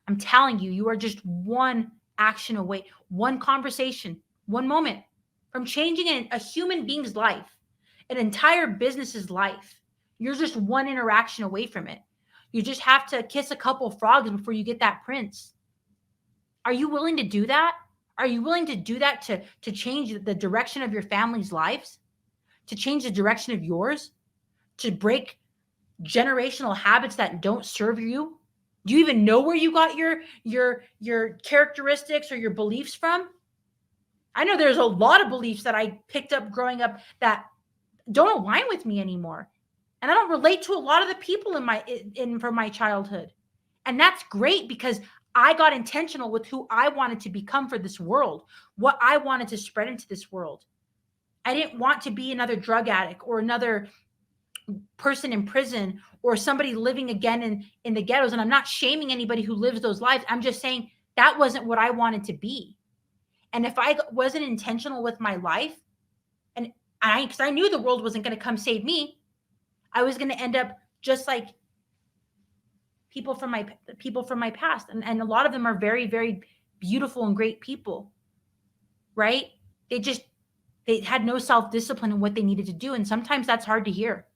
I'm telling you, you are just one action away, one conversation, one moment from changing a human being's life, an entire business's life. You're just one interaction away from it. You just have to kiss a couple frogs before you get that prince. Are you willing to do that? Are you willing to do that to change the direction of your family's lives? To change the direction of yours? To break generational habits that don't serve you? Do you even know where you got your characteristics or your beliefs from? I know there's a lot of beliefs that I picked up growing up that don't align with me anymore. And I don't relate to a lot of the people from my childhood. And that's great, because I got intentional with who I wanted to become for this world, what I wanted to spread into this world. I didn't want to be another drug addict or another person in prison or somebody living again in the ghettos. And I'm not shaming anybody who lives those lives. I'm just saying that wasn't what I wanted to be. And if I wasn't intentional with my life, because I knew the world wasn't going to come save me, I was going to end up just like people from my past. And a lot of them are very, very beautiful and great people, right? They had no self-discipline in what they needed to do. And sometimes that's hard to hear.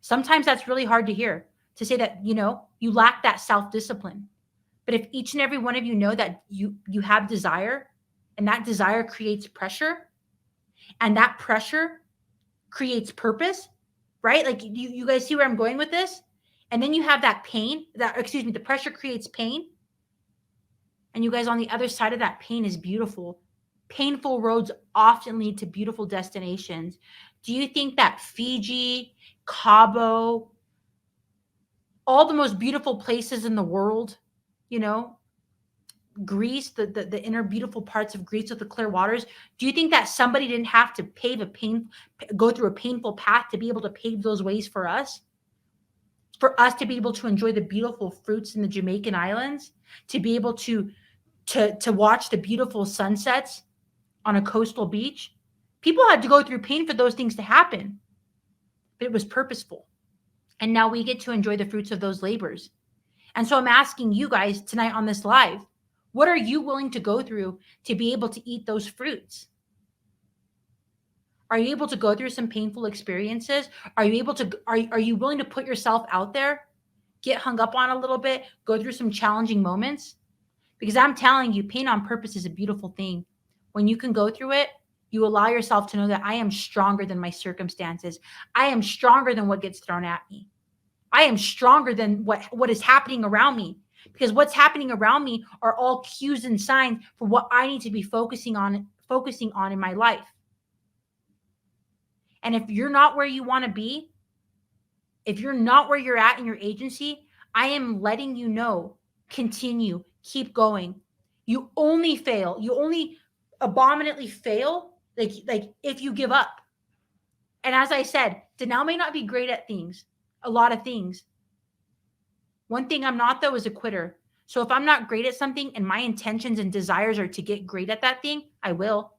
Sometimes that's really hard to hear, to say that, you lack that self-discipline. But if each and every one of you know that you have desire, and that desire creates pressure, and that pressure creates purpose, right? Like you guys see where I'm going with this? And then you have that pain, the pressure creates pain. And you guys, on the other side of that pain is beautiful. Painful roads often lead to beautiful destinations. Do you think that Fiji, Cabo, all the most beautiful places in the world, you know, Greece, the inner beautiful parts of Greece with the clear waters, do you think that somebody didn't have to go through a painful path to be able to pave those ways for us? For us to be able to enjoy the beautiful fruits in the Jamaican islands, to be able to watch the beautiful sunsets on a coastal beach. People had to go through pain for those things to happen, but it was purposeful. And now we get to enjoy the fruits of those labors. And so I'm asking you guys tonight on this live, what are you willing to go through to be able to eat those fruits? Are you able to go through some painful experiences? Are you willing to put yourself out there, get hung up on a little bit, go through some challenging moments? Because I'm telling you, pain on purpose is a beautiful thing. When you can go through it, you allow yourself to know that I am stronger than my circumstances. I am stronger than what gets thrown at me. I am stronger than what is happening around me. Because what's happening around me are all cues and signs for what I need to be focusing on in my life. And if you're not where you want to be, if you're not where you're at in your agency, I am letting you know, continue, keep going. You only fail. You only abominably fail like if you give up. And as I said, Danelle may not be great at things, a lot of things. One thing I'm not, though, is a quitter. So if I'm not great at something and my intentions and desires are to get great at that thing, I will.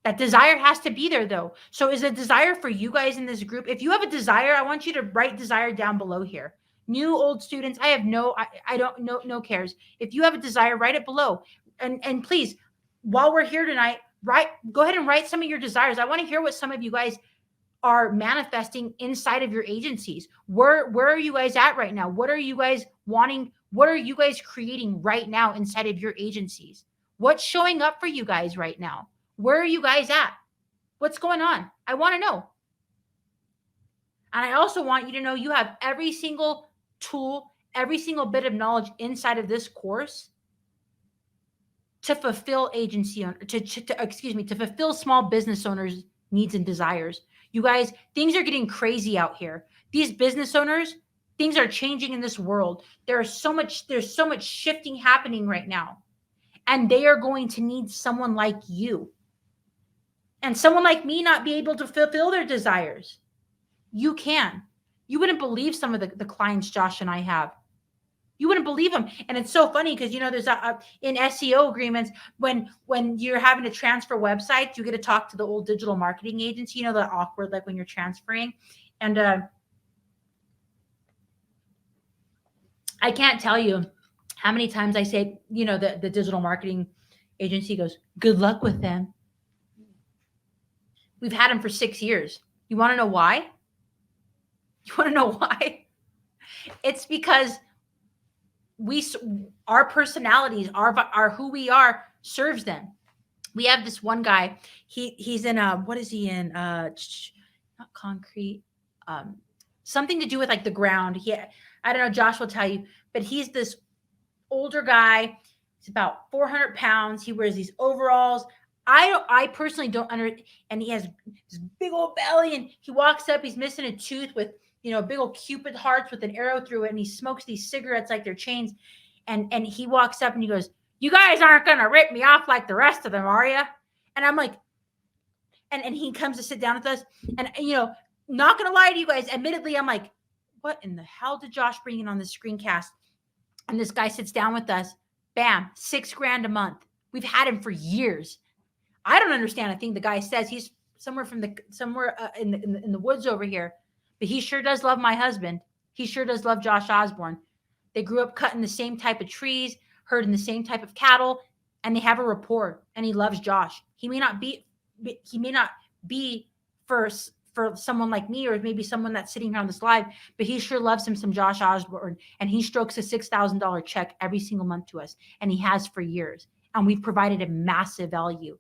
That desire has to be there, though. So is a desire for you guys in this group? If you have a desire, I want you to write desire down below here. New, old students, I don't know, no cares. If you have a desire, write it below. And please, while we're here tonight, go ahead and write some of your desires. I want to hear what some of you guys are manifesting inside of your agencies. Where are you guys at right now? What are you guys wanting? What are you guys creating right now inside of your agencies? What's showing up for you guys right now? Where are you guys at? What's going on? I want to know. And I also want you to know you have every single tool, every single bit of knowledge inside of this course to fulfill to fulfill small business owners' needs and desires. You guys, things are getting crazy out here. These business owners, things are changing in this world. There's so much shifting happening right now. And they are going to need someone like you. And someone like me not be able to fulfill their desires. You can. You wouldn't believe some of the clients Josh and I have. You wouldn't believe them. And it's so funny because, there's in SEO agreements, when you're having to transfer websites, you get to talk to the old digital marketing agency, the awkward, like when you're transferring. And I can't tell you how many times I say, the digital marketing agency goes, good luck with them. We've had them for 6 years. You want to know why? It's because our personalities, our who we are serves them. We have this one guy. He's in what is he in? Not concrete. Something to do with like the ground. I don't know. Josh will tell you, but he's this older guy. He's about 400 pounds. He wears these overalls. I personally don't and he has this big old belly, and he walks up, he's missing a tooth with, big old Cupid hearts with an arrow through it. And he smokes these cigarettes like they're chains. And he walks up and he goes, you guys aren't going to rip me off like the rest of them, are you? And I'm like, and he comes to sit down with us, and, not going to lie to you guys, admittedly, I'm like, what in the hell did Josh bring in on this screencast? And this guy sits down with us, bam, $6,000 a month. We've had him for years. I don't understand. I think the guy says he's somewhere in the woods over here, but he sure does love my husband. He sure does love Josh Osborne. They grew up cutting the same type of trees, herding the same type of cattle, and they have a rapport. And he loves Josh. He may not be for for someone like me, or maybe someone that's sitting here on this live, but he sure loves him some Josh Osborne, and he strokes a $6,000 check every single month to us, and he has for years. And we've provided a massive value.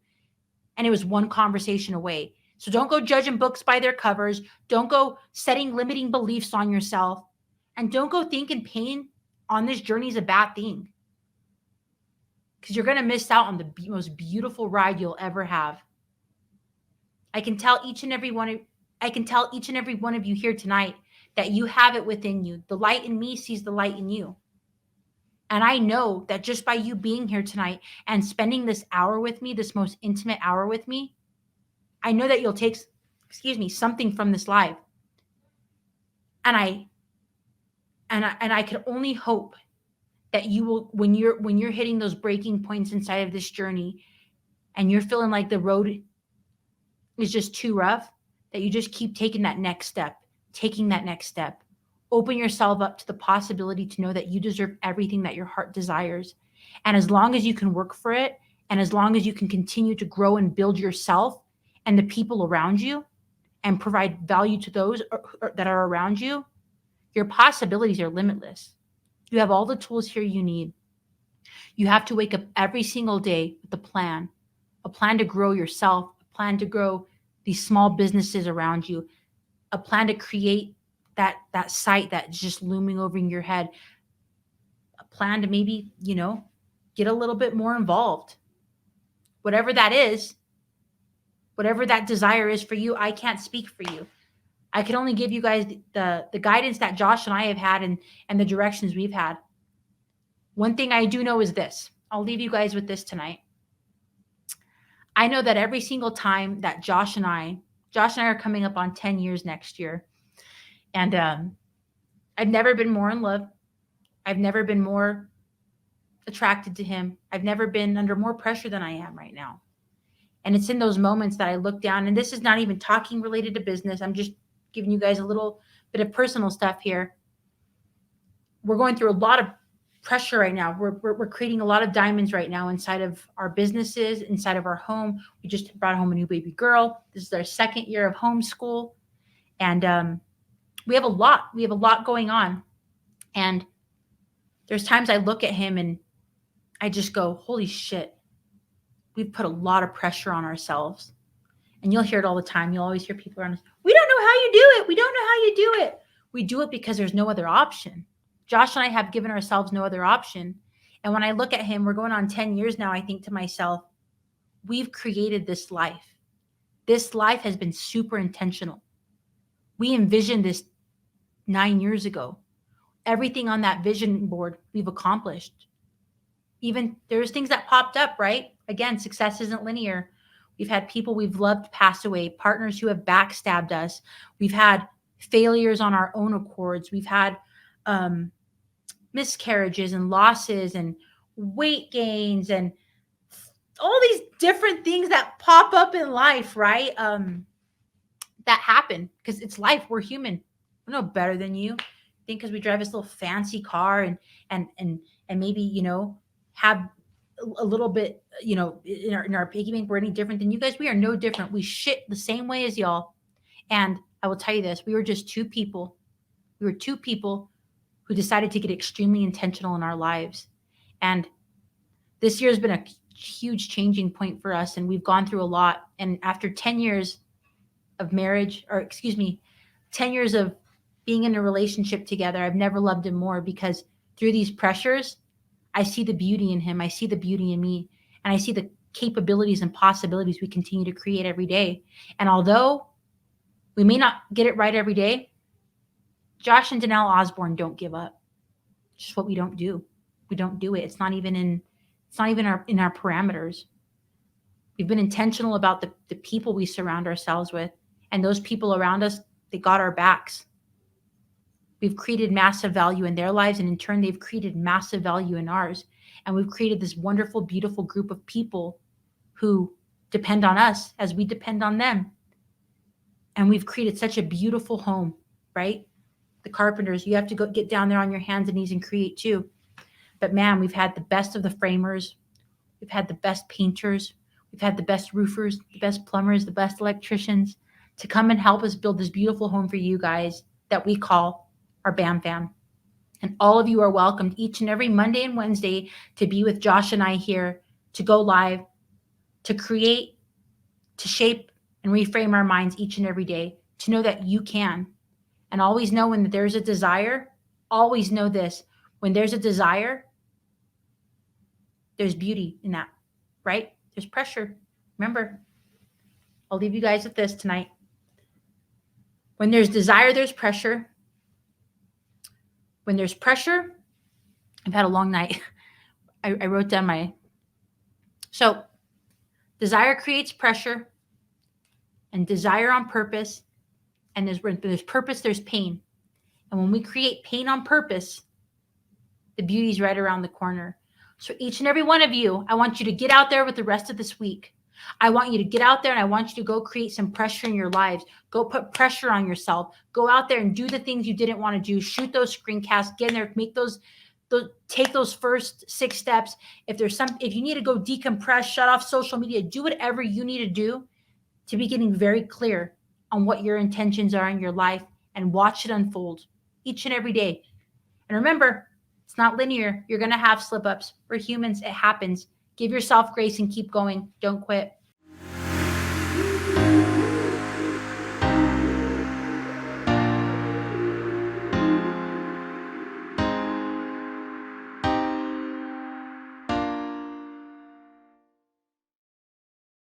And it was one conversation away. So don't go judging books by their covers. Don't go setting limiting beliefs on yourself. And don't go thinking pain on this journey is a bad thing. Because you're going to miss out on the most beautiful ride you'll ever have. I can tell each and every one of you here tonight that you have it within you. The light in me sees the light in you. And I know that just by you being here tonight and spending this hour with me, this most intimate hour with me, I know that you'll take, something from this live. And I can only hope that you will, when you're hitting those breaking points inside of this journey and you're feeling like the road is just too rough, that you just keep taking that next step. Open yourself up to the possibility to know that you deserve everything that your heart desires. And as long as you can work for it, and as long as you can continue to grow and build yourself and the people around you and provide value to those that are around you, your possibilities are limitless. You have all the tools here you need. You have to wake up every single day with a plan to grow yourself, a plan to grow these small businesses around you, a plan to create that site that's just looming over in your head, a plan to maybe, get a little bit more involved. Whatever that is, whatever that desire is for you, I can't speak for you. I can only give you guys the guidance that Josh and I have had and the directions we've had. One thing I do know is this. I'll leave you guys with this tonight. I know that every single time that Josh and I are coming up on 10 years next year. And I've never been more in love. I've never been more attracted to him. I've never been under more pressure than I am right now. And it's in those moments that I look down, and this is not even talking related to business. I'm just giving you guys a little bit of personal stuff here. We're going through a lot of pressure right now. We're creating a lot of diamonds right now inside of our businesses, inside of our home. We just brought home a new baby girl. This is our second year of homeschool. And we have a lot going on. And there's times I look at him and I just go, holy shit, we've put a lot of pressure on ourselves. And you'll hear it all the time. You'll always hear people around us, we don't know how you do it. We don't know how you do it. We do it because there's no other option. Josh and I have given ourselves no other option. And when I look at him, we're going on 10 years now, I think to myself, we've created this life. This life has been super intentional. We envisioned this 9 years ago. Everything on that vision board we've accomplished. Even there's things that popped up, right? Again, success isn't linear. We've had people we've loved pass away, partners who have backstabbed us. We've had failures on our own accords. We've had miscarriages and losses and weight gains and all these different things that pop up in life, right? That happen because it's life. We're human. We're no better than you. I think because we drive this little fancy car and maybe, have a little bit, in our piggy bank, we're any different than you guys. We are no different. We shit the same way as y'all. And I will tell you this, we were just two people. We were two people who decided to get extremely intentional in our lives. And this year has been a huge changing point for us. And we've gone through a lot. And after 10 years of marriage, 10 years of being in a relationship together, I've never loved him more because through these pressures, I see the beauty in him. I see the beauty in me. And I see the capabilities and possibilities we continue to create every day. And although we may not get it right every day, Josh and Danelle Osborne don't give up. It's just what we don't do. We don't do it. It's not even in our parameters. We've been intentional about the people we surround ourselves with. And those people around us, they got our backs. We've created massive value in their lives, and in turn, they've created massive value in ours. And we've created this wonderful, beautiful group of people who depend on us as we depend on them. And we've created such a beautiful home, right? The carpenters, you have to go get down there on your hands and knees and create too. But man, we've had the best of the framers. We've had the best painters. We've had the best roofers, the best plumbers, the best electricians, to come and help us build this beautiful home for you guys that we call our BAM fam. And all of you are welcomed each and every Monday and Wednesday to be with Josh and I here, to go live, to create, to shape, and reframe our minds each and every day, to know that you can. And always know when there's a desire, always know this: when there's a desire, there's beauty in that, right? There's pressure. Remember, I'll leave you guys with this tonight. When there's desire, there's pressure. When there's pressure, I've had a long night. I wrote down my. So, desire creates pressure, and desire on purpose. And there's purpose, there's pain. And when we create pain on purpose, the beauty's right around the corner. So each and every one of you, I want you to get out there with the rest of this week. I want you to get out there and I want you to go create some pressure in your lives. Go put pressure on yourself. Go out there and do the things you didn't want to do. Shoot those screencasts. Get in there. Make those take those first 6 steps. If you need to go decompress, shut off social media, do whatever you need to do to be getting very clear on what your intentions are in your life and watch it unfold each and every day. And remember, it's not linear. You're going to have slip ups. We're humans. It happens. Give yourself grace and keep going. Don't quit.